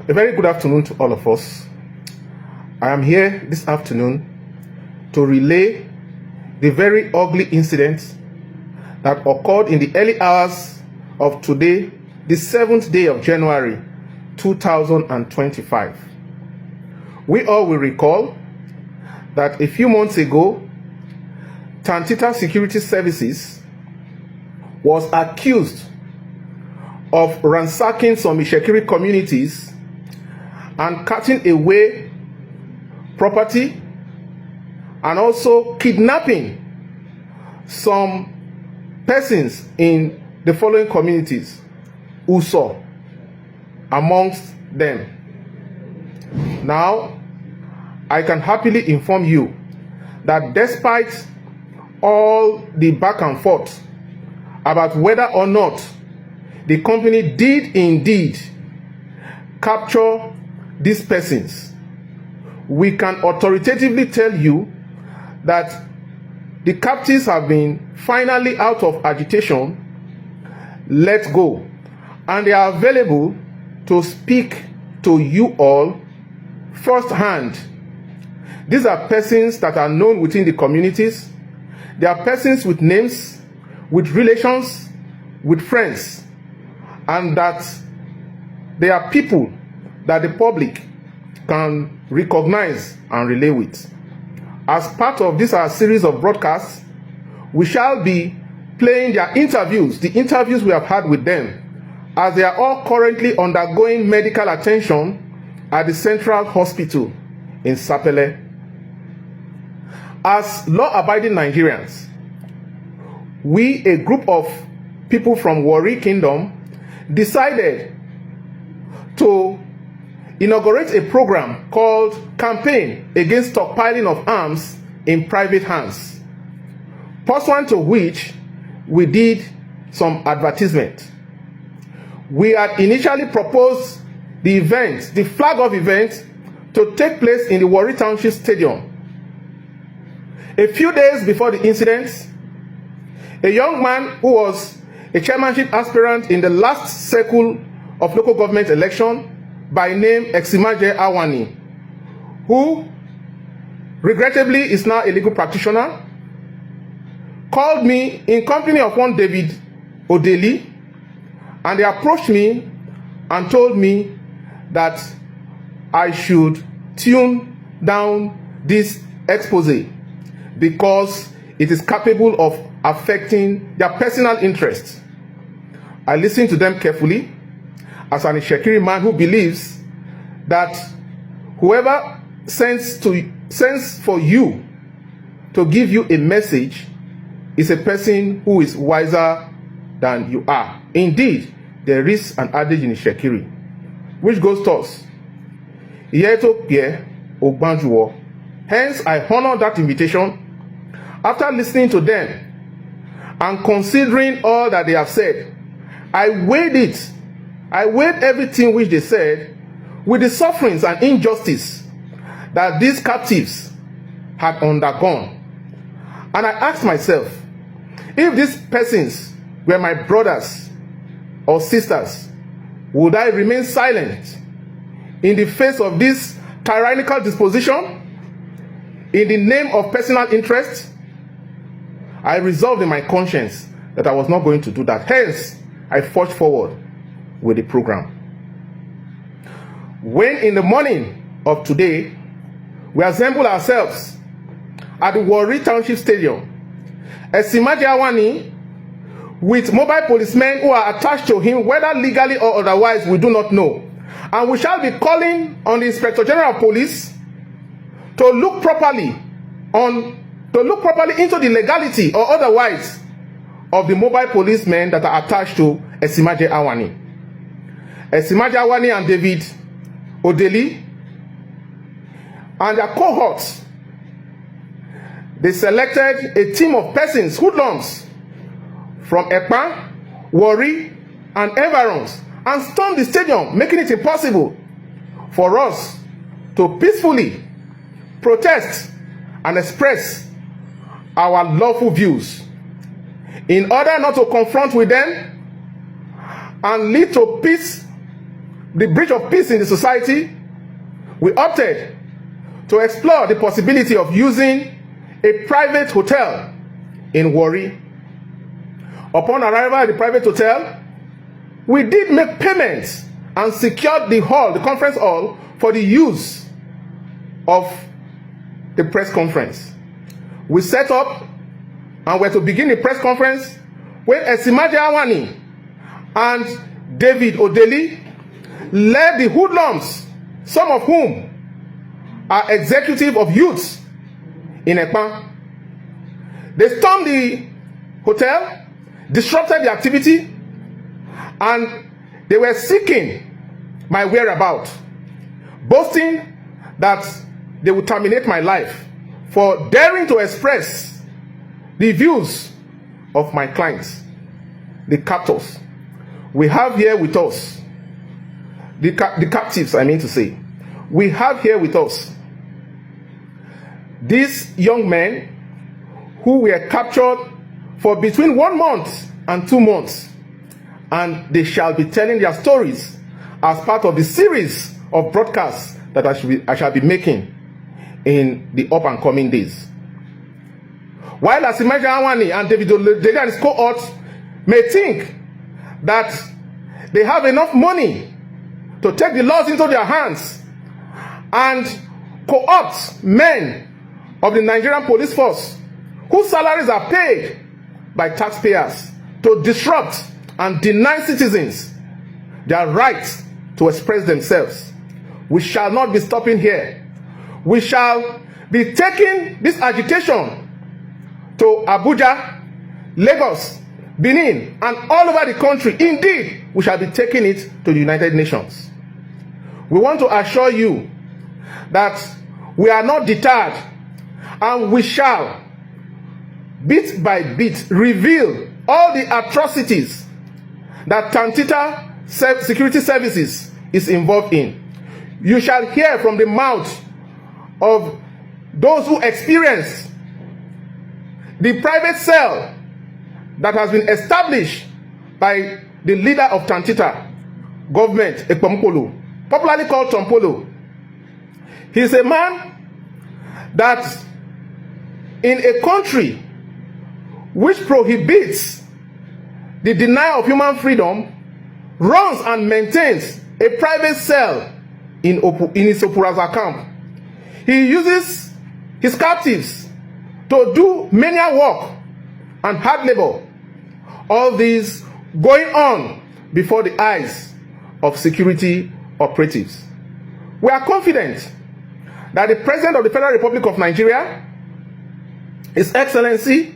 A very good afternoon to all of us. I am here this afternoon to relay the very ugly incident that occurred in the early hours of today, the 7th day of January 2025. We all will recall that a few months ago, Tantita Security Services was accused of ransacking some Ishekiri communities and cutting away property and also kidnapping some persons in the following communities, Uso amongst them. Now, I can happily inform you that despite all the back and forth about whether or not the company did indeed capture these persons, we can authoritatively tell you that the captives have been finally out of agitation, let go, and they are available to speak to you all firsthand. These are persons that are known within the communities. They are persons with names, with relations, with friends, and that they are people that the public can recognize and relate with. As part of this our series of broadcasts, we shall be playing their interviews, the interviews we have had with them, as they are all currently undergoing medical attention at the Central Hospital in Sapele. As law-abiding Nigerians, we, a group of people from Warri Kingdom, decided to inaugurate a program called Campaign Against Stockpiling of Arms in Private Hands, pursuant to which we did some advertisement. We had initially proposed the event, the flag-off event, to take place in the Warri Township Stadium. A few days before the incident, a young man who was a chairmanship aspirant in the last cycle of local government election by name Eximaje Awani, who regrettably is now a legal practitioner, called me in company of one David Odeli, and they approached me and told me that I should tune down this expose because it is capable of affecting their personal interests. I listened to them carefully as an Ishekiri man who believes that whoever sends for you to give you a message is a person who is wiser than you are. Indeed, there is an adage in Ishekiri which goes thus: Yeto Pie Ogbanjuwo. Hence, I honor that invitation. After listening to them and considering all that they have said, I weighed it. I weighed everything which they said with the sufferings and injustice that these captives had undergone. And I asked myself, if these persons were my brothers or sisters, would I remain silent in the face of this tyrannical disposition in the name of personal interest? I resolved in my conscience that I was not going to do that. Hence, I forged forward with the program. When in the morning of today, we assembled ourselves at the Warri Township Stadium, Eximaje Awani, with mobile policemen who are attached to him, whether legally or otherwise, we do not know. And we shall be calling on the Inspector General of Police to look properly into the legality or otherwise of the mobile policemen that are attached to Eximaje Awani. Eximaje Awani and David Odeli and their cohorts, they selected a team of persons, hoodlums, from Ekpa, Warri, and environs, and stormed the stadium, making it impossible for us to peacefully protest and express our lawful views. In order not to confront with them and lead to peace the breach of peace in the society, we opted to explore the possibility of using a private hotel in Warri. Upon arrival at the private hotel, we did make payments and secured the hall, the conference hall, for the use of the press conference. We set up and were to begin the press conference when Esimaje Awani and David Odeli led the hoodlums, some of whom are executive of youths in Ekpan. They stormed the hotel, disrupted the activity, and they were seeking my whereabouts, boasting that they would terminate my life for daring to express the views of my clients, the captors. We have here with us, the captives, I mean to say, we have here with us these young men who were captured for between 1 month and 2 months, and they shall be telling their stories as part of the series of broadcasts that I shall be making in the up and coming days. While Esimaje Awani and David Odeli and his cohorts may think that they have enough money to take the laws into their hands and co-opt men of the Nigerian police force whose salaries are paid by taxpayers to disrupt and deny citizens their right to express themselves, we shall not be stopping here. We shall be taking this agitation to Abuja, Lagos, Benin, and all over the country. Indeed, we shall be taking it to the United Nations. We want to assure you that we are not deterred, and we shall, bit by bit, reveal all the atrocities that Tantita Security Services is involved in. You shall hear from the mouth of those who experience the private cell that has been established by the leader of Tantita government, Ekpampolo, popularly called Tompolo. He is a man that in a country which prohibits the denial of human freedom runs and maintains a private cell in his Opuraza camp. He uses his captives to do menial work and hard labor. All these going on before the eyes of security operatives. We are confident that the President of the Federal Republic of Nigeria, His Excellency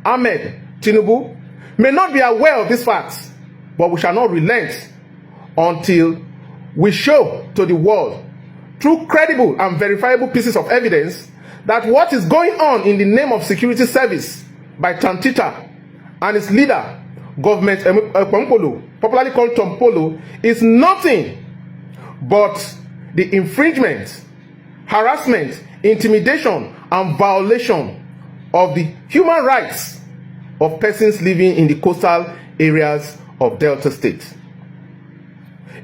Ahmed Tinubu, may not be aware of these facts, but we shall not relent until we show to the world through credible and verifiable pieces of evidence that what is going on in the name of security service by Tantita and its leader, government Ekpampolo, popularly called Tompolo, is nothing but the infringement, harassment, intimidation, and violation of the human rights of persons living in the coastal areas of Delta State.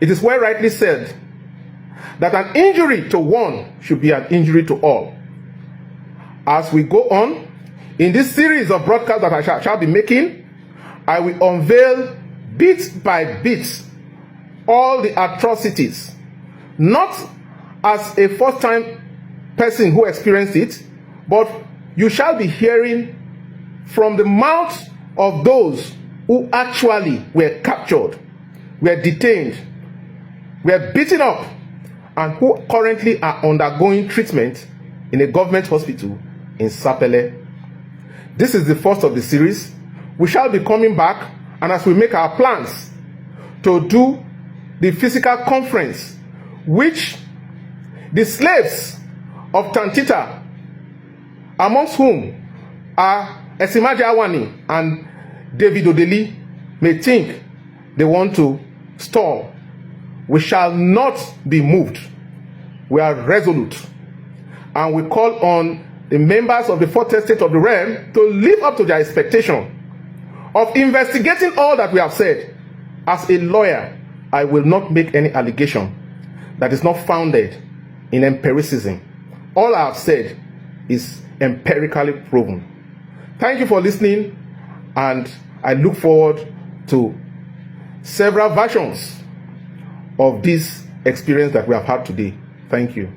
It is well rightly said that an injury to one should be an injury to all. As we go on in this series of broadcasts that I shall be making, I will unveil bit by bit all the atrocities, not as a first-time person who experienced it, but you shall be hearing from the mouth of those who actually were captured, were detained, were beaten up, and who currently are undergoing treatment in a government hospital in Sapele. This is the first of the series. We shall be coming back, and as we make our plans to do the physical conference, which the slaves of Tantita, amongst whom are Esimaje Awani and David Odeli, may think they want to stall. We shall not be moved. We are resolute, and we call on the members of the fourth estate of the realm to live up to their expectation of investigating all that we have said. As a lawyer, I will not make any allegation that is not founded in empiricism. All I have said is empirically proven. Thank you for listening, and I look forward to several versions of this experience that we have had today. Thank you.